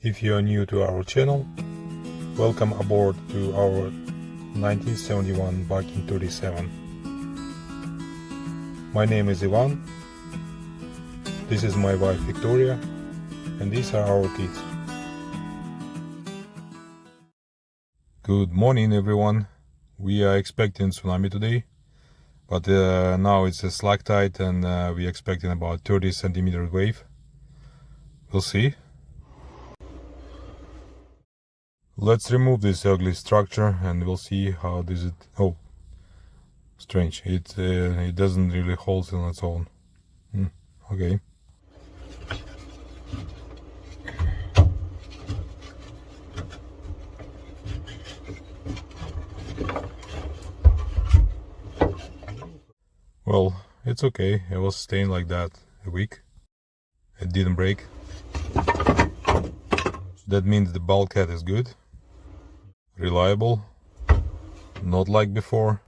If you are new to our channel, welcome aboard to our 1971 Bakin 37. My name is Ivan, this is my wife Victoria, and these are our kids. Good morning everyone. We are expecting tsunami today, but now it's a slack tide and we're expecting about 30 centimeter wave. We'll see. Let's remove this ugly structure and we'll see how does it. Oh, strange. It doesn't really hold on its own. Okay. Well, it's okay. It was staying like that a week. It didn't break. That means the bulkhead is good, reliable, not like before.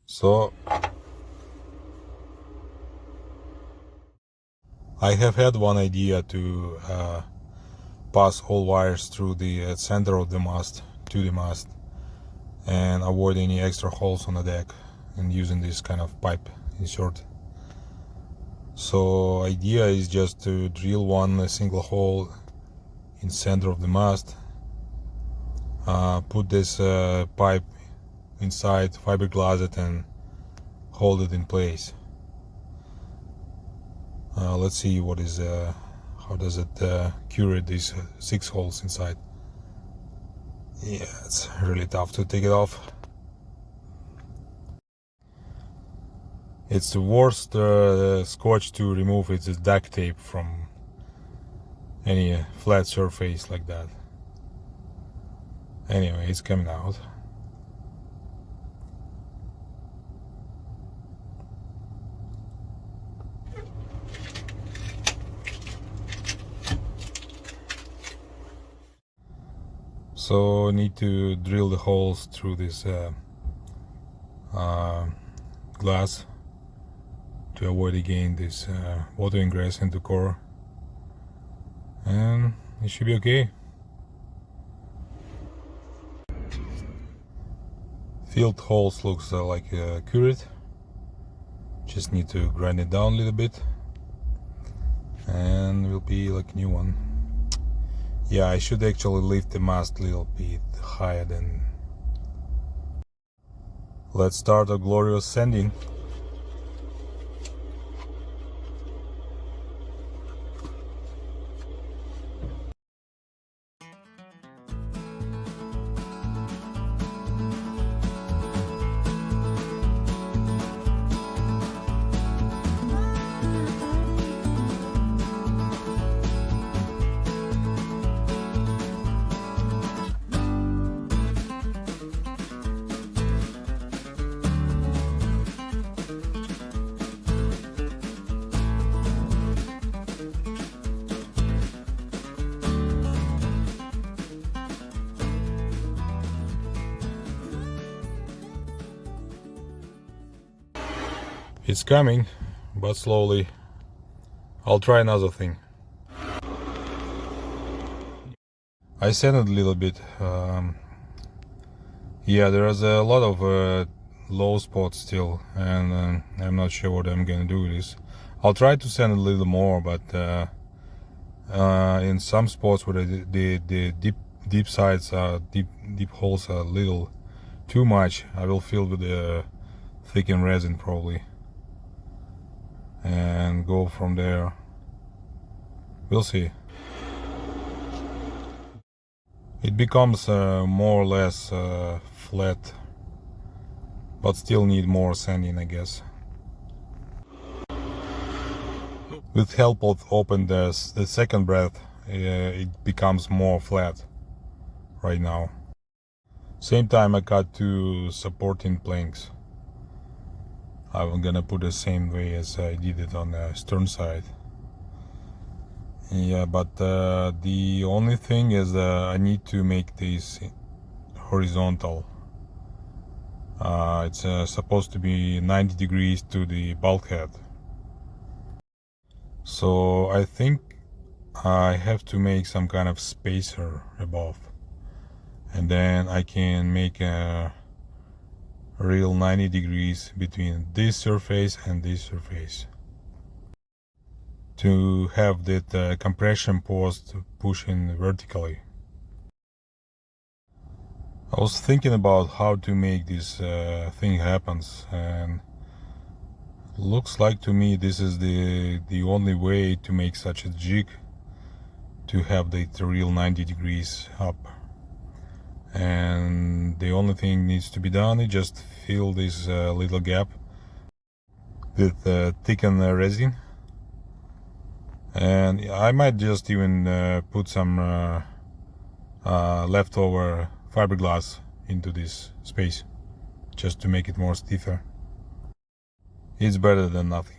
So I have had one idea to pass all wires through the center of the mast to the mast and avoid any extra holes on the deck, and using this kind of pipe insert. So idea is just to drill one single hole in center of the mast, put this pipe inside, fiberglass it and hold it in place. Let's see what is how does it curate these 6 holes inside. Yeah, it's really tough to take it off. It's the worst scotch to remove. It's duct tape from any flat surface like that. Anyway, it's coming out. So need to drill the holes through this glass to avoid again this water ingress into core, and it should be okay. Filled holes looks like curate. Just need to grind it down a little bit and will be like a new one. Yeah, I should actually lift the mast a little bit higher than. Let's start a glorious sanding. It's coming, but slowly. I'll try another thing. I sanded a little bit. Yeah, there's a lot of low spots still, and I'm not sure what I'm gonna do with this. I'll try to sand a little more, but in some spots where the deep sides are deep holes are a little too much, I will fill with the thickened resin probably and go from there. We'll see. It becomes more or less flat, but still need more sanding, I guess. With help of open the second breath, it becomes more flat right now. Same time I got 2 supporting planks. I'm gonna put the same way as I did it on the stern side. Yeah, but the only thing is I need to make this horizontal. It's supposed to be 90 degrees to the bulkhead. So I think I have to make some kind of spacer above, and then I can make a real 90 degrees between this surface and this surface to have that compression post pushing vertically. I was thinking about how to make this thing happens, and looks like to me this is the only way to make such a jig, to have the real 90 degrees up. And the only thing needs to be done is just fill this little gap with thickened resin, and I might just even put some leftover fiberglass into this space just to make it more stiffer. It's better than nothing.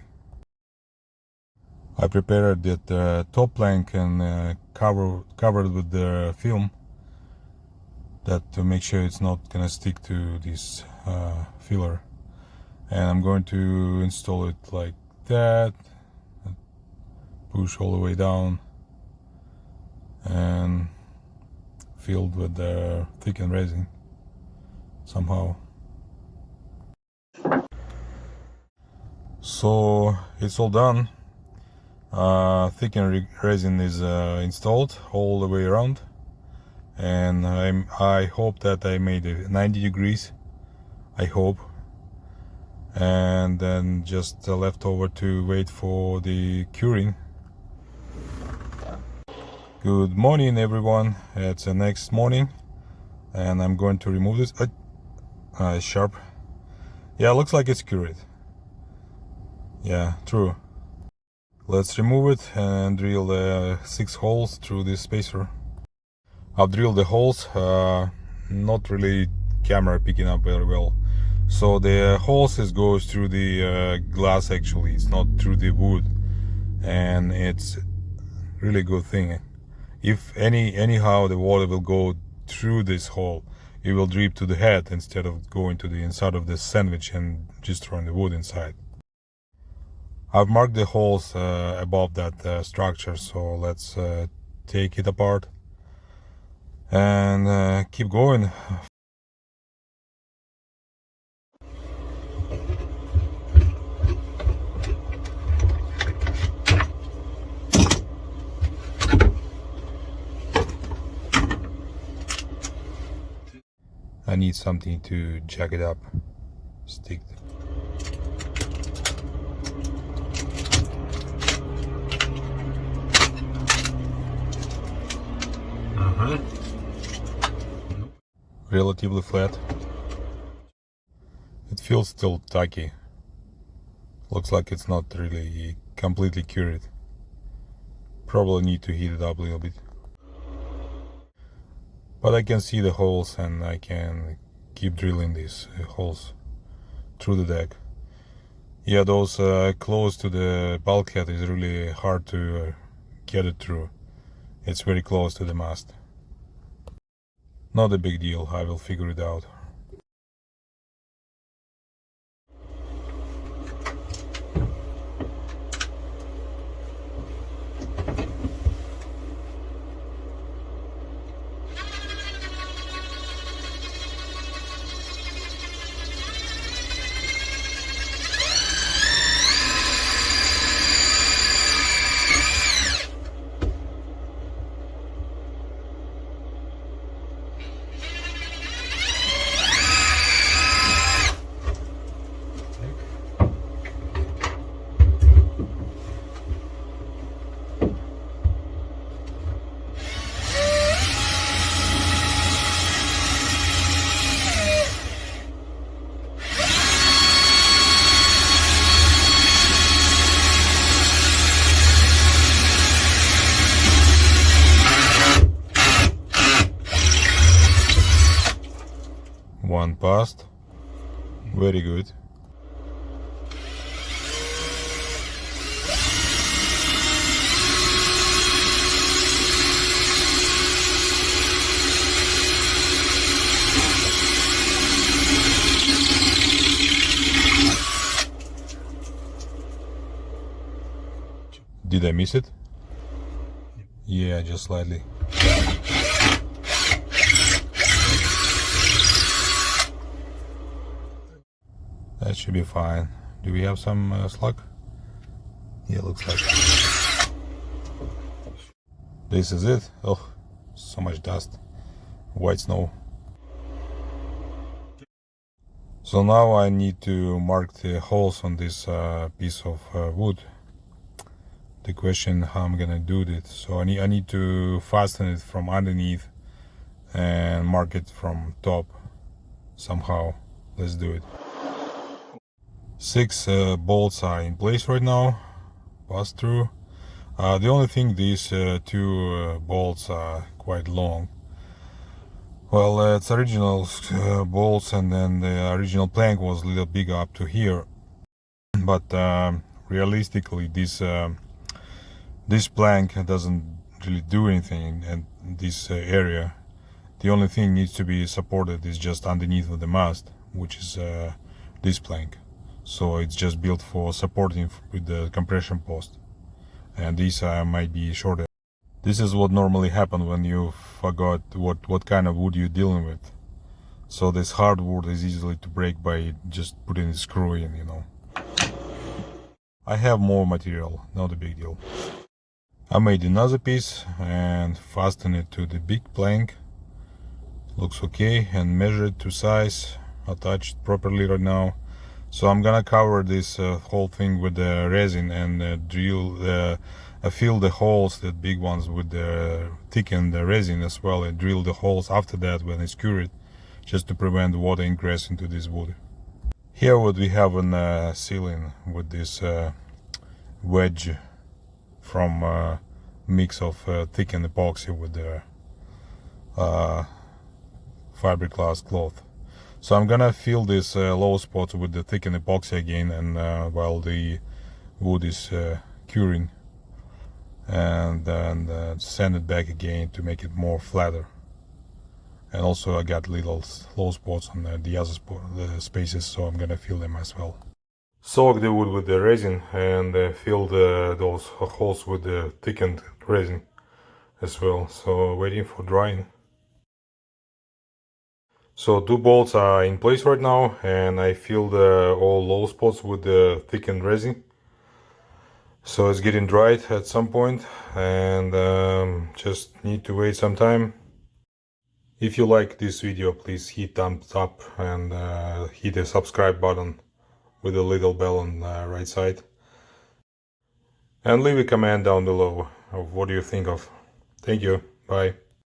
I prepared that top plank and covered with the film, that to make sure it's not gonna stick to this filler, and I'm going to install it like that, push all the way down, and filled with the thickened resin somehow. So it's all done. Thickened resin is installed all the way around, and I hope that I made it 90 degrees, I hope, and then just left over to wait for the curing. Good morning everyone, it's the next morning, and I'm going to remove this. It's sharp. Yeah, looks like it's cured. Yeah, true. Let's remove it and drill the 6 holes through this spacer. I've drilled the holes, not really camera picking up very well. So the holes goes through the glass, actually, it's not through the wood, and it's really good thing. If anyhow the water will go through this hole, it will drip to the head instead of going to the inside of the sandwich and destroying the wood inside. I've marked the holes above that structure, so let's take it apart and keep going. I need something to jack it up, stick. Relatively flat. It feels still tacky. Looks like it's not really completely cured. Probably need to heat it up a little bit. But I can see the holes, and I can keep drilling these holes through the deck. Yeah, those close to the bulkhead is really hard to get it through. It's very close to the mast. Not a big deal, I will figure it out. One passed. Very good. Did I miss it? Yeah, just slightly. That should be fine. Do we have some slug? Yeah, looks like. This is it. Oh, so much dust. White snow. So now I need to mark the holes on this piece of wood. The question how I'm gonna do this. So I need to fasten it from underneath and mark it from top somehow. Let's do it. 6 bolts are in place right now. Pass through. The only thing, these 2 bolts are quite long. Well, it's original bolts, and then the original plank was a little bigger up to here. But realistically, this plank doesn't really do anything in this area. The only thing needs to be supported is just underneath of the mast, which is this plank. So it's just built for supporting with the compression post, and these might be shorter. This is what normally happens when you forgot what kind of wood you're dealing with. So this hardwood is easily to break by just putting a screw in, you know. I have more material, not a big deal. I made another piece and fastened it to the big plank. Looks okay, and measured to size, attached properly right now. So I'm gonna cover this whole thing with the resin and drill, fill the holes, the big ones, with the thicken the resin as well, and drill the holes after that when it's cured, just to prevent water ingress into this wood. Here what we have in the ceiling with this wedge from mix of thickened epoxy with the fiberglass cloth. So I'm gonna fill this low spot with the thickened epoxy again, and while the wood is curing, and then sand it back again to make it more flatter. And also I got little low spots on the other the spaces, so I'm gonna fill them as well. Soak the wood with the resin and fill those holes with the thickened resin as well. So waiting for drying. So 2 bolts are in place right now, and I filled all low spots with the thickened resin. So it's getting dried at some point, and just need to wait some time. If you like this video, please hit thumbs up and hit the subscribe button with the little bell on the right side. And leave a comment down below of what you think of. Thank you. Bye.